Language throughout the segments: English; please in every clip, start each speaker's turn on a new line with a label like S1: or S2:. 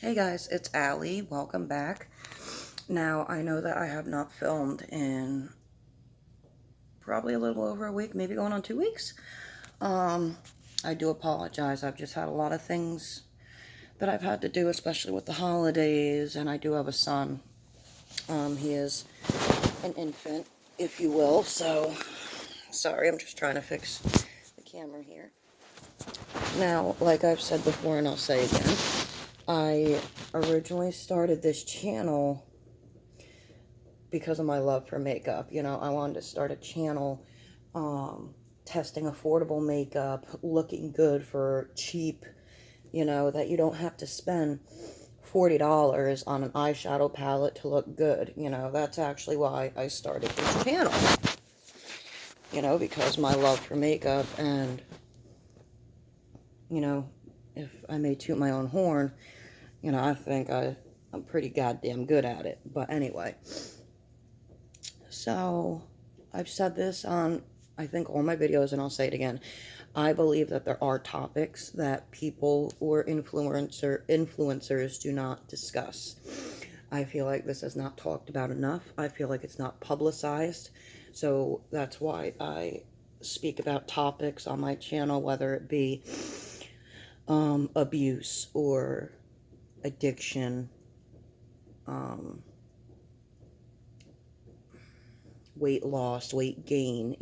S1: Hey guys, it's Allie. Welcome back. Now, I know that I have not filmed in probably a little over a week, maybe going on 2 weeks. Um, I do apologize. I've just had a lot of things that I've had to do, especially with the holidays, and I do have a son. He is an infant, if you will, so sorry, I'm just trying to fix the camera here. Now, like I've said before, and I'll say again, I originally started this channel because of my love for makeup. I wanted to start a channel testing affordable makeup, looking good for cheap, that you don't have to spend $40 on an eyeshadow palette to look good. That's actually why I started this channel. Because my love for makeup and, if I may toot my own horn, I think I'm pretty goddamn good at it. But anyway, so I've said this on, I think, all my videos, and I'll say it again. I believe that there are topics that people or influencers do not discuss. I feel like this is not talked about enough. I feel like it's not publicized. So that's why I speak about topics on my channel, whether it be abuse or addiction, weight loss, weight gain,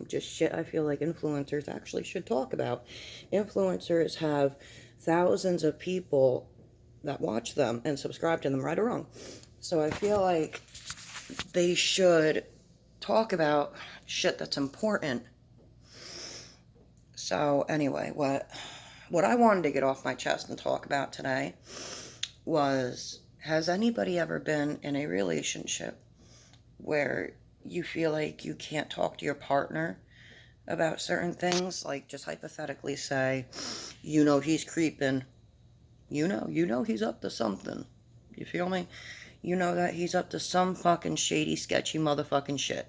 S1: just shit I feel like influencers actually should talk about. Influencers have thousands of people that watch them and subscribe to them, right or wrong. So I feel like they should talk about shit that's important. So anyway, what I wanted to get off my chest and talk about today was, has anybody ever been in a relationship where you feel like you can't talk to your partner about certain things? Like, just hypothetically say, he's creeping. He's up to something. You feel me? You know that he's up to some fucking shady, sketchy motherfucking shit.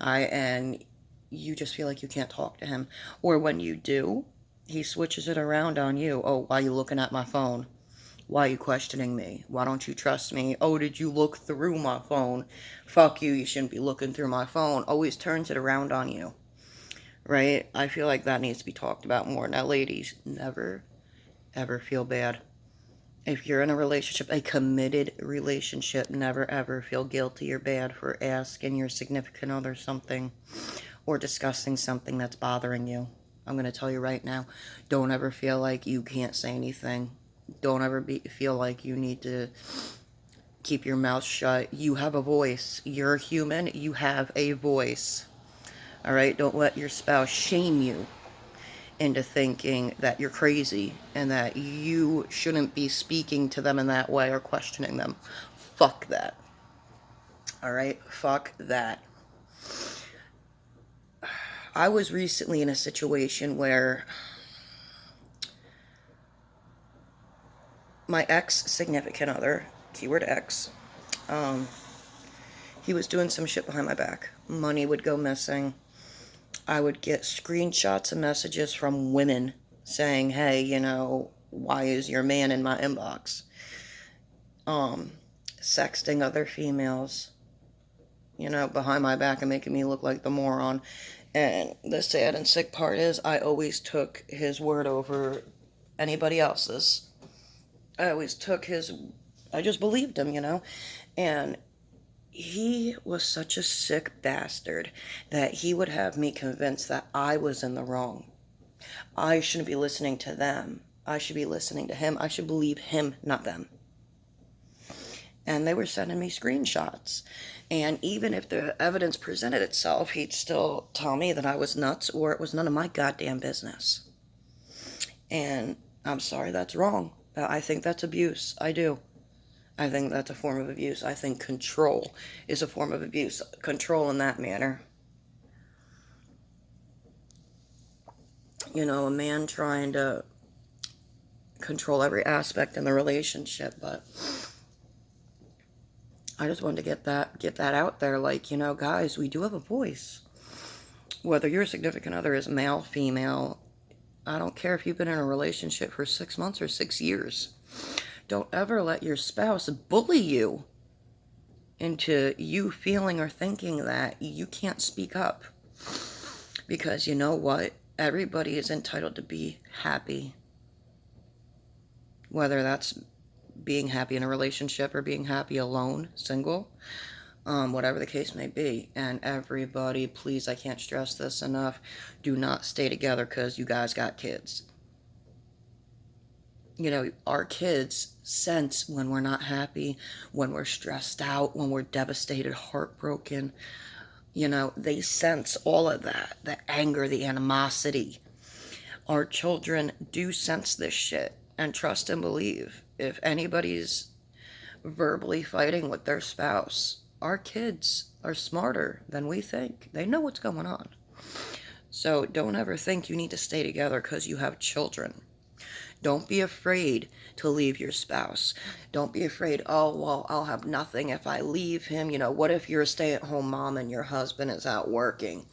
S1: And you just feel like you can't talk to him. Or when you do, he switches it around on you. Oh, why are you looking at my phone? Why are you questioning me? Why don't you trust me? Oh, did you look through my phone? Fuck you, you shouldn't be looking through my phone. Always turns it around on you. Right? I feel like that needs to be talked about more. Now, ladies, never, ever feel bad. If you're in a relationship, a committed relationship, never, ever feel guilty or bad for asking your significant other something or discussing something that's bothering you. I'm going to tell you right now, don't ever feel like you can't say anything. Don't ever feel like you need to keep your mouth shut. You have a voice. You're human. You have a voice. All right? Don't let your spouse shame you into thinking that you're crazy and that you shouldn't be speaking to them in that way or questioning them. Fuck that. All right? Fuck that. I was recently in a situation where my ex-significant other, keyword ex, he was doing some shit behind my back. Money would go missing. I would get screenshots of messages from women saying, hey, why is your man in my inbox? Sexting other females, behind my back and making me look like the moron. And the sad and sick part is I always took his word over anybody else's. I just believed him. And he was such a sick bastard that he would have me convinced that I was in the wrong. I shouldn't be listening to them. I should be listening to him. I should believe him, not them. And they were sending me screenshots. And even if the evidence presented itself, he'd still tell me that I was nuts or it was none of my goddamn business. And I'm sorry, that's wrong. I think that's abuse. I do. I think that's a form of abuse. I think control is a form of abuse. Control in that manner. A man trying to control every aspect in the relationship, but I just wanted to get that out there. Like, guys, we do have a voice. Whether your significant other is male, female, I don't care if you've been in a relationship for 6 months or 6 years. Don't ever let your spouse bully you into you feeling or thinking that you can't speak up. Because you know what? Everybody is entitled to be happy. Whether that's being happy in a relationship or being happy alone, single, whatever the case may be. And everybody, please, I can't stress this enough, do not stay together because you guys got kids. You know, our kids sense when we're not happy, when we're stressed out, when we're devastated, heartbroken. You know, they sense all of that, the anger, the animosity. Our children do sense this shit. And trust and believe, if anybody's verbally fighting with their spouse, our kids are smarter than we think. They know what's going on. So don't ever think you need to stay together because you have children. Don't be afraid to leave your spouse. Don't be afraid, oh, well, I'll have nothing if I leave him. You know, what if you're a stay-at-home mom and your husband is out working?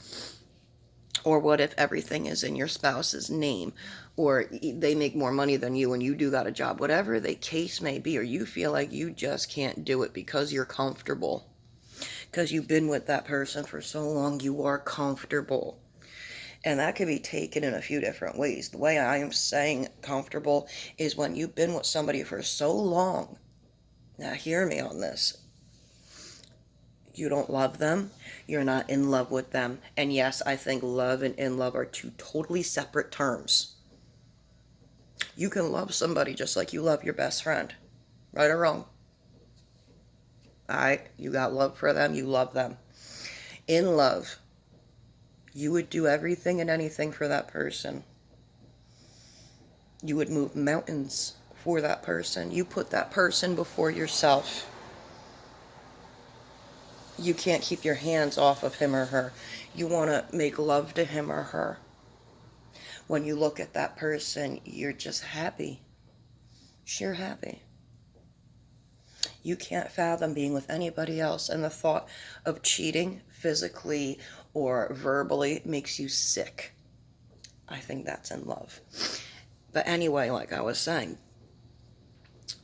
S1: Or what if everything is in your spouse's name? Or they make more money than you and you do got a job? Whatever the case may be, or you feel like you just can't do it because you're comfortable. Because you've been with that person for so long, you are comfortable. And that could be taken in a few different ways. The way I am saying comfortable is when you've been with somebody for so long. Now hear me on this. You don't love them. You're not in love with them. And yes, I think love and in love are two totally separate terms. You can love somebody just like you love your best friend. Right or wrong? Alright? You got love for them. You love them. In love, you would do everything and anything for that person. You would move mountains for that person. You put that person before yourself. You can't keep your hands off of him or her. You want to make love to him or her. When you look at that person, you're just happy. Sheer happy. You can't fathom being with anybody else, and the thought of cheating physically or verbally makes you sick. I think that's in love. But anyway, like I was saying,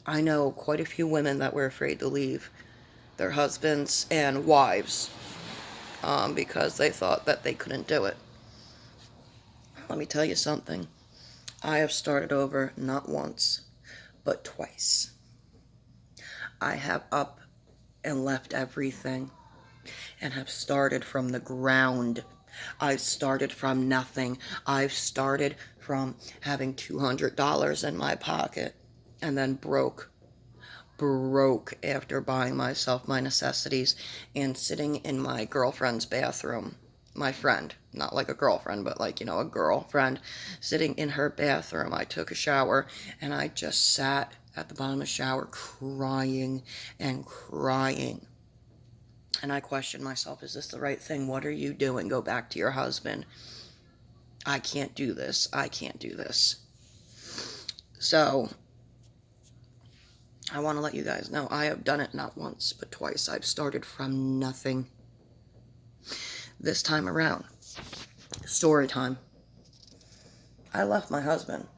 S1: I know quite a few women that were afraid to leave their husbands and wives because they thought that they couldn't do it. Let me tell you something. I have started over not once, but twice. I have up and left everything and have started from the ground. I've started from nothing. I've started from having $200 in my pocket and then broke after buying myself my necessities and sitting in my girlfriend's bathroom. My friend, not like a girlfriend, but like, you know, a girlfriend sitting in her bathroom. I took a shower and I just sat at the bottom of the shower crying and crying. And I questioned myself, is this the right thing? What are you doing? Go back to your husband. I can't do this. I can't do this. So, I want to let you guys know, I have done it not once, but twice. I've started from nothing. This time around, story time. I left my husband.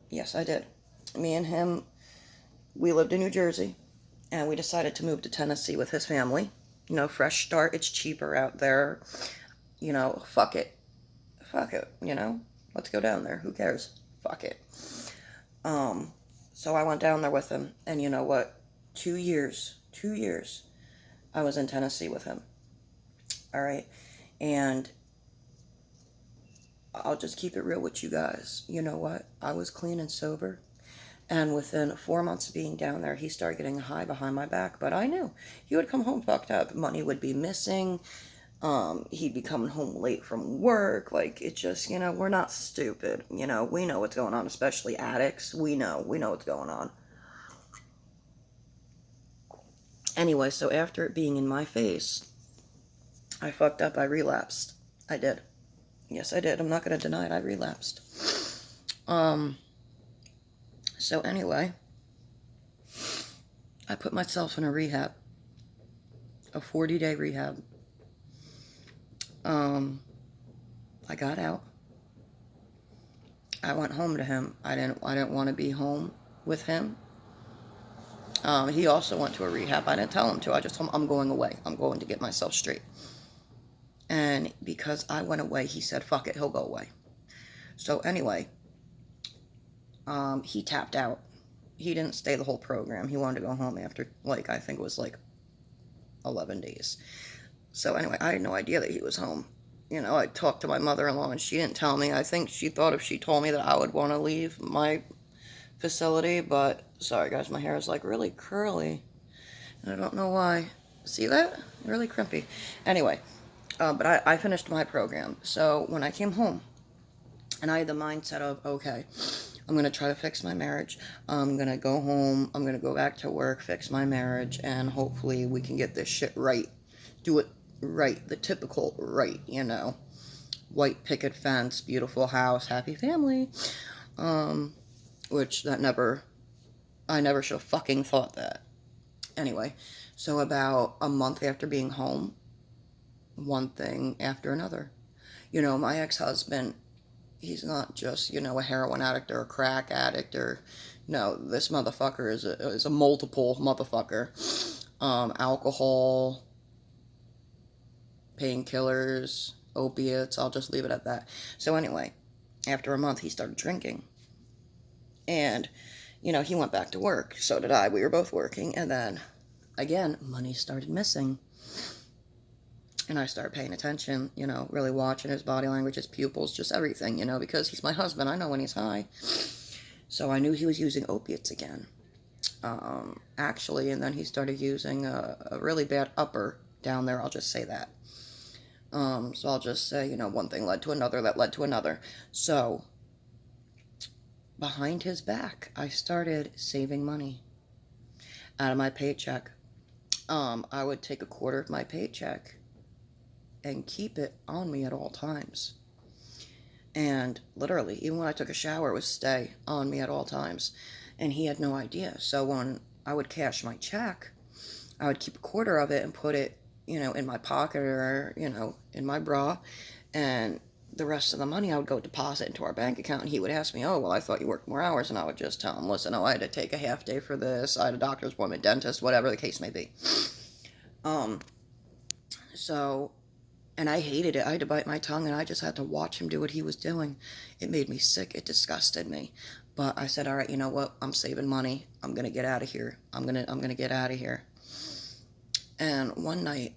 S1: Yes, I did. Me and him, we lived in New Jersey, and we decided to move to Tennessee with his family. You know, fresh start, it's cheaper out there. You know, fuck it. Fuck it, you know? Let's go down there. Who cares? Fuck it. So I went down there with him, and you know what? 2 years, I was in Tennessee with him. All right? And I'll just keep it real with you guys. You know what? I was clean and sober. And within 4 months of being down there, he started getting high behind my back. But I knew he would come home fucked up. Money would be missing. He'd be coming home late from work. Like, it just, you know, we're not stupid. You know, we know what's going on, especially addicts. We know what's going on. Anyway, so after it being in my face, I fucked up. I relapsed. I did. Yes, I did. I'm not going to deny it. I relapsed. So anyway, I put myself in a rehab. A 40-day rehab. I got out. I went home to him. I didn't want to be home with him He also went to a rehab. I didn't tell him to. I just told him, I'm going away. I'm going to get myself straight. And because I went away, he said, fuck it, he'll go away. So anyway, he tapped out. He didn't stay the whole program. He wanted to go home after, like, I think it was like 11 days. So anyway, I had no idea that he was home. You know, I talked to my mother-in-law and she didn't tell me. I think she thought if she told me that I would want to leave my facility, but sorry guys, my hair is like really curly. And I don't know why. See that? Really crimpy. Anyway, but I finished my program. So when I came home, and I had the mindset of, okay, I'm going to try to fix my marriage. I'm going to go home. I'm going to go back to work, fix my marriage, and hopefully we can get this shit right. Do it right. The typical right, you know. White picket fence, beautiful house, happy family. Which I never should have fucking thought that. Anyway, so about a month after being home, one thing after another. You know, my ex-husband, he's not just, you know, a heroin addict or a crack addict or, no, this motherfucker is a multiple motherfucker. Alcohol, painkillers, opiates, I'll just leave it at that. So anyway, after a month, he started drinking. And, you know, he went back to work. So did I. We were both working. And then, again, money started missing. And I started paying attention, you know, really watching his body language, his pupils, just everything, you know, because he's my husband. I know when he's high. So I knew he was using opiates again. Actually, and then he started using a really bad upper down there. I'll just say that. So I'll just say, you know, one thing led to another that led to another. So behind his back, I started saving money out of my paycheck. I would take a quarter of my paycheck and keep it on me at all times. And literally, even when I took a shower, it would stay on me at all times. And he had no idea. So when I would cash my check, I would keep a quarter of it and put it, you know, in my pocket or, you know, in my bra. And the rest of the money I would go deposit into our bank account. And he would ask me, oh, well, I thought you worked more hours. And I would just tell him, listen, oh, I had to take a half day for this. I had a doctor's appointment, dentist, whatever the case may be. So, and I hated it. I had to bite my tongue, and I just had to watch him do what he was doing. It made me sick. It disgusted me. But I said, all right, you know what? I'm saving money. I'm going to get out of here. I'm going to get out of here. And one night,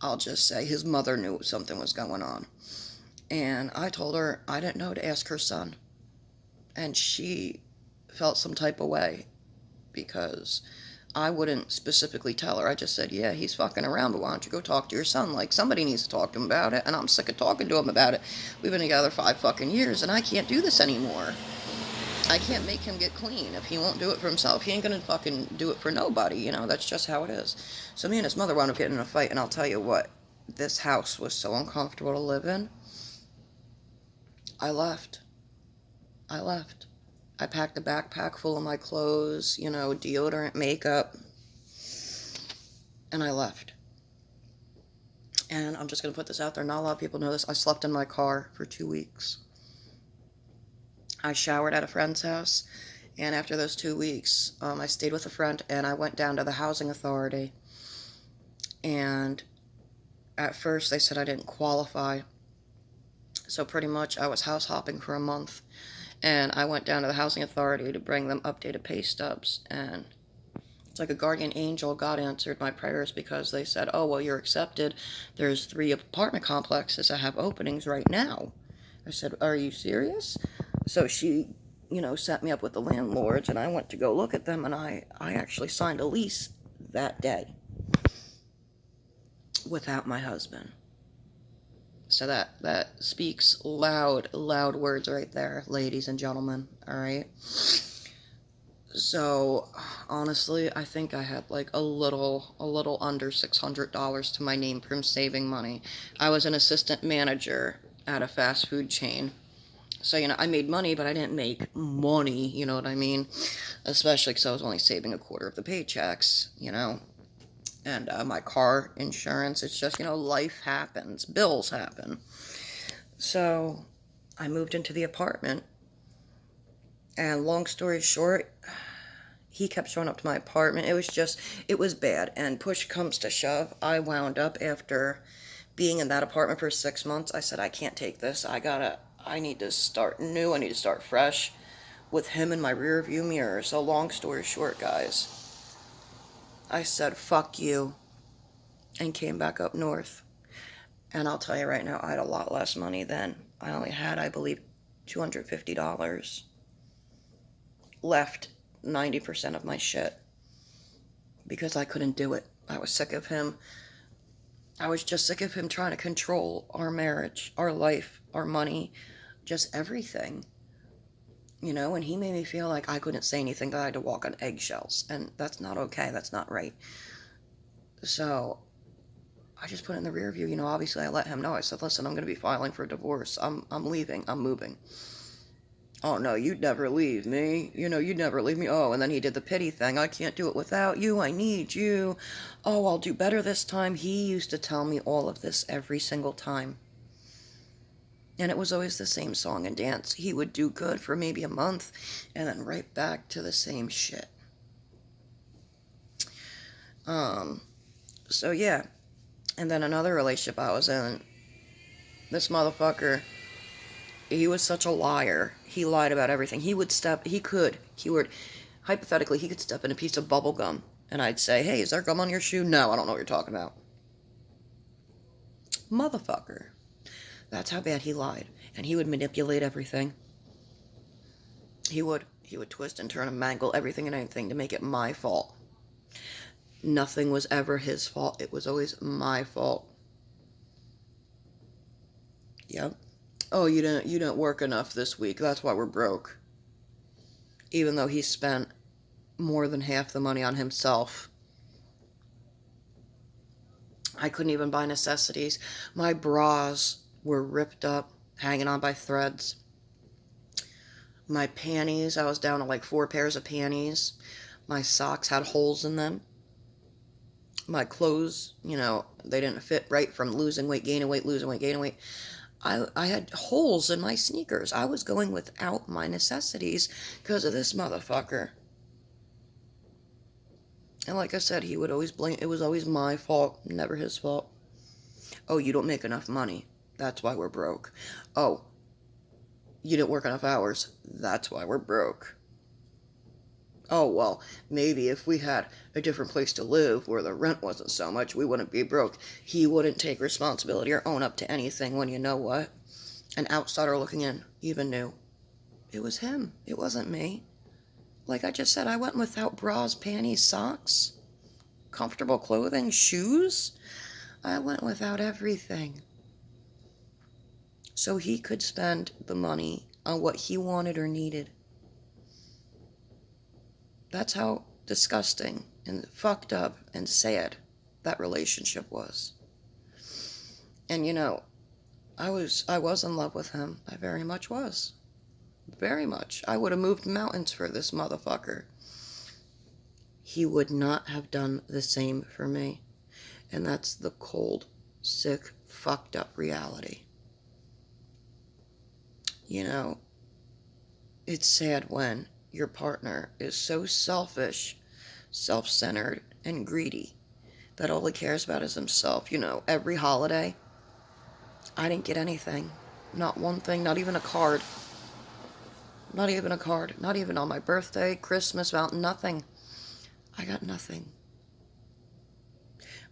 S1: I'll just say his mother knew something was going on. And I told her I didn't know to ask her son. And she felt some type of way because I wouldn't specifically tell her. I just said, yeah, he's fucking around, but why don't you go talk to your son? Like, somebody needs to talk to him about it, and I'm sick of talking to him about it. We've been together 5 fucking years, and I can't do this anymore. I can't make him get clean. If he won't do it for himself, he ain't gonna fucking do it for nobody, you know? That's just how it is. So me and his mother wound up getting in a fight, and I'll tell you what, this house was so uncomfortable to live in. I left. I packed a backpack full of my clothes, you know, deodorant, makeup, and I left. And I'm just going to put this out there. Not a lot of people know this. I slept in my car for 2 weeks. I showered at a friend's house. And after those 2 weeks, I stayed with a friend and I went down to the housing authority. And at first they said I didn't qualify. So pretty much I was house hopping for a month. And I went down to the housing authority to bring them updated pay stubs. And it's like a guardian angel. God answered my prayers because they said, oh, well, you're accepted. There's 3 apartment complexes that have openings right now. I said, are you serious? So she, you know, set me up with the landlords, and I went to go look at them, and I actually signed a lease that day without my husband. So that speaks loud words right there, ladies and gentlemen, all right? So, honestly, I think I had like a little under $600 to my name from saving money. I was an assistant manager at a fast food chain. So, you know, I made money, but I didn't make money, you know what I mean? Especially because I was only saving a quarter of the paychecks, you know? And my car insurance, it's just, you know, life happens. Bills happen. So, I moved into the apartment. And long story short, He kept showing up to my apartment. It was bad. And push comes to shove, I wound up after being in that apartment for 6 months. I said, I can't take this. I need to start new. I need to start fresh with him in my rear view mirror. So long story short, guys, I said, fuck you, and came back up north. And I'll tell you right now, I had a lot less money then. I only had, I believe, $250 left, 90% of my shit, because I couldn't do it. I was sick of him. I was just sick of him trying to control our marriage, our life, our money, just everything. And he made me feel like I couldn't say anything, that I had to walk on eggshells. And that's not okay. That's not right. So I just put it in the rear view. Obviously I let him know. I said, listen, I'm going to be filing for divorce. I'm leaving. I'm moving. Oh, no, you'd never leave me. You'd never leave me. Oh, and then he did the pity thing. I can't do it without you. I need you. Oh, I'll do better this time. He used to tell me all of this every single time. And it was always the same song and dance. He would do good for maybe a month and then right back to the same shit. So yeah. And then another relationship I was in, this motherfucker, he was such a liar. He lied about everything. Hypothetically, he could step in a piece of bubble gum, and I'd say, hey, is there gum on your shoe? No, I don't know what you're talking about. Motherfucker. That's how bad he lied. And he would manipulate everything. He would twist and turn and mangle everything and anything to make it my fault. Nothing was ever his fault. It was always my fault. Yep. Oh, you didn't work enough this week. That's why we're broke. Even though he spent more than half the money on himself. I couldn't even buy necessities. My bras were ripped up, hanging on by threads. My panties, I was down to like 4 pairs of panties. My socks had holes in them. My clothes, they didn't fit right from losing weight, gaining weight, losing weight, gaining weight. I had holes in my sneakers. I was going without my necessities because of this motherfucker. And like I said, he would always blame, it was always my fault, never his fault. Oh, you don't make enough money. That's why we're broke. Oh, you didn't work enough hours. That's why we're broke. Oh, well, maybe if we had a different place to live where the rent wasn't so much, we wouldn't be broke. He wouldn't take responsibility or own up to anything when, you know what? An outsider looking in even knew. It was him. It wasn't me. Like I just said, I went without bras, panties, socks, comfortable clothing, shoes. I went without everything. So he could spend the money on what he wanted or needed. That's how disgusting and fucked up and sad that relationship was. And I was in love with him. I very much was. Very much. I would have moved mountains for this motherfucker. He would not have done the same for me. And that's the cold, sick, fucked up reality. It's sad when your partner is so selfish, self-centered, and greedy that all he cares about is himself. Every holiday, I didn't get anything. Not one thing, not even a card. Not even a card. Not even on my birthday, Christmas, Valentine, nothing. I got nothing.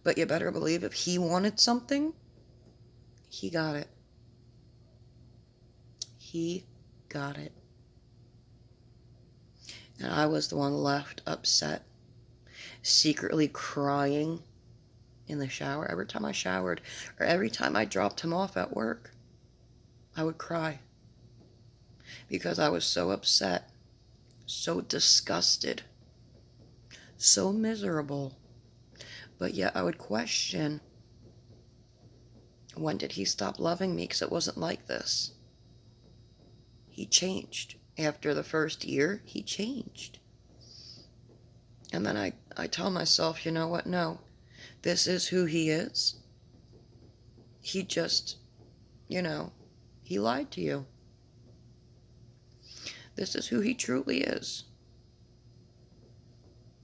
S1: But you better believe if he wanted something, he got it. He got it. And I was the one left upset, secretly crying in the shower. Every time I showered, or every time I dropped him off at work, I would cry. Because I was so upset, so disgusted, so miserable. But yet I would question, when did he stop loving me? Because it wasn't like this. He changed. After the first year, he changed. And then I tell myself, you know what? No, this is who he is. He just, he lied to you. This is who he truly is.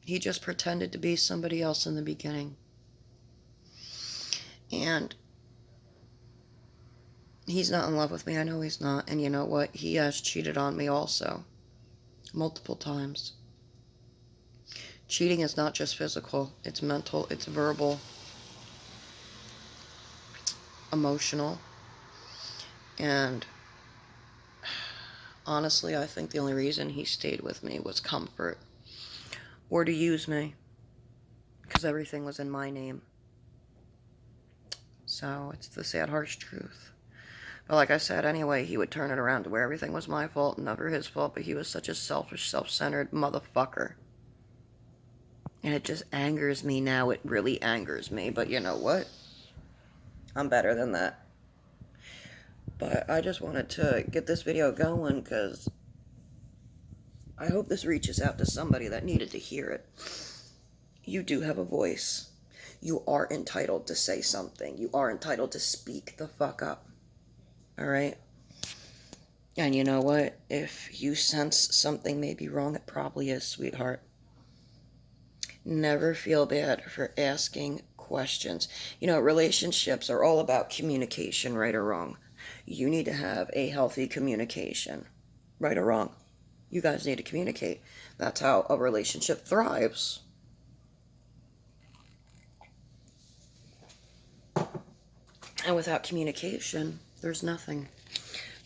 S1: He just pretended to be somebody else in the beginning. And he's not in love with me. I know he's not. And you know what? He has cheated on me also. Multiple times. Cheating is not just physical. It's mental. It's verbal. Emotional. And honestly, I think the only reason he stayed with me was comfort. Or to use me. Because everything was in my name. So it's the sad, harsh truth. But like I said, anyway, he would turn it around to where everything was my fault, never his fault, but he was such a selfish, self-centered motherfucker. And it just angers me now. It really angers me. But you know what? I'm better than that. But I just wanted to get this video going because I hope this reaches out to somebody that needed to hear it. You do have a voice. You are entitled to say something. You are entitled to speak the fuck up. Alright? And you know what? If you sense something may be wrong, it probably is, sweetheart. Never feel bad for asking questions. You know, relationships are all about communication, right or wrong. You need to have a healthy communication, right or wrong. You guys need to communicate. That's how a relationship thrives. And without communication, there's nothing.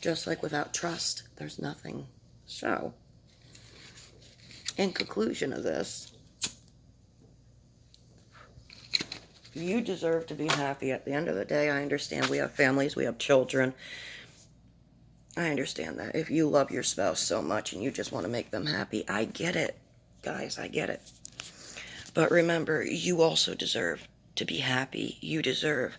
S1: Just like without trust, there's nothing. So, in conclusion of this, you deserve to be happy. At the end of the day, I understand we have families, we have children. I understand that. If you love your spouse so much and you just want to make them happy, I get it. Guys, I get it. But remember, you also deserve to be happy. You deserve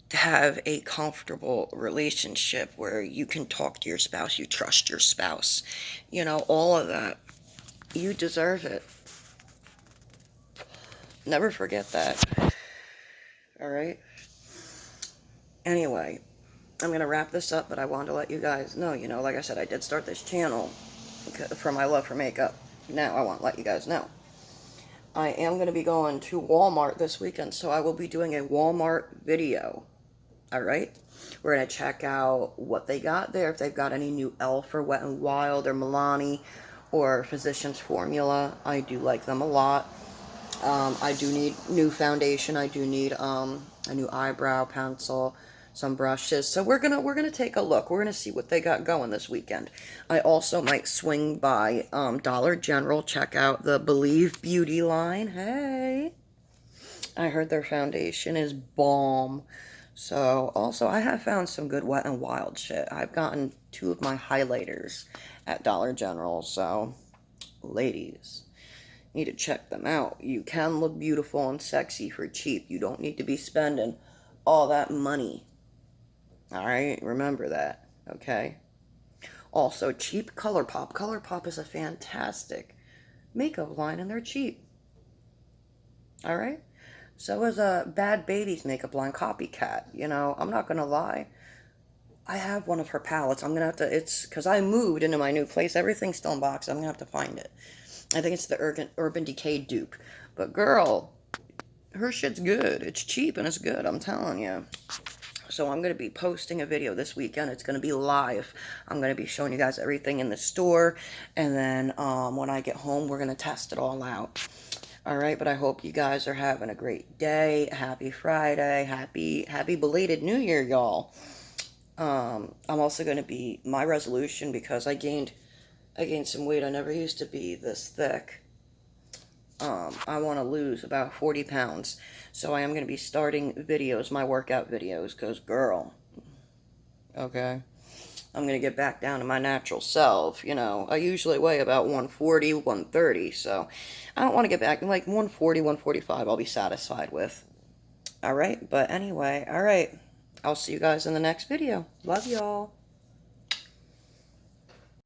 S1: to have a comfortable relationship where you can talk to your spouse, you trust your spouse. You know, all of that. You deserve it. Never forget that. Alright? Anyway, I'm going to wrap this up, but I wanted to let you guys know, you know, like I said, I did start this channel for my love for makeup. Now, I want to let you guys know. I am going to be going to Walmart this weekend, so I will be doing a Walmart video. Alright? We're going to check out what they got there, if they've got any new e.l.f. or Wet n Wild or Milani or Physicians Formula. I do like them a lot. I do need new foundation. I do need a new eyebrow pencil, some brushes. So we're gonna take a look. We're gonna see what they got going this weekend. I also might swing by Dollar General, check out the Believe Beauty line. Hey, I heard their foundation is bomb. So also I have found some good Wet n Wild shit. I've gotten 2 of my highlighters at Dollar General. So ladies, need to check them out. You can look beautiful and sexy for cheap. You don't need to be spending all that money. Alright, remember that, okay? Also, cheap ColourPop. ColourPop is a fantastic makeup line, and they're cheap. Alright? So is a Bad Baby's makeup line, Copycat. You know, I'm not gonna lie. I have one of her palettes. I'm gonna have to, it's, because I moved into my new place. Everything's still in box. I'm gonna have to find it. I think it's the Urban Decay dupe. But girl, her shit's good. It's cheap and it's good, I'm telling you. So I'm going to be posting a video this weekend. It's going to be live. I'm going to be showing you guys everything in the store. And then when I get home, we're going to test it all out. Alright, but I hope you guys are having a great day. Happy Friday. Happy belated New Year, y'all. I'm also going to be, my resolution, because I gained some weight. I never used to be this thick. I want to lose about 40 pounds. So I am going to be starting videos, my workout videos, because girl, okay, I'm going to get back down to my natural self. You know, I usually weigh about 140, 130, so I don't want to get back, like 140, 145, I'll be satisfied with. Alright, but anyway, alright, I'll see you guys in the next video. Love y'all.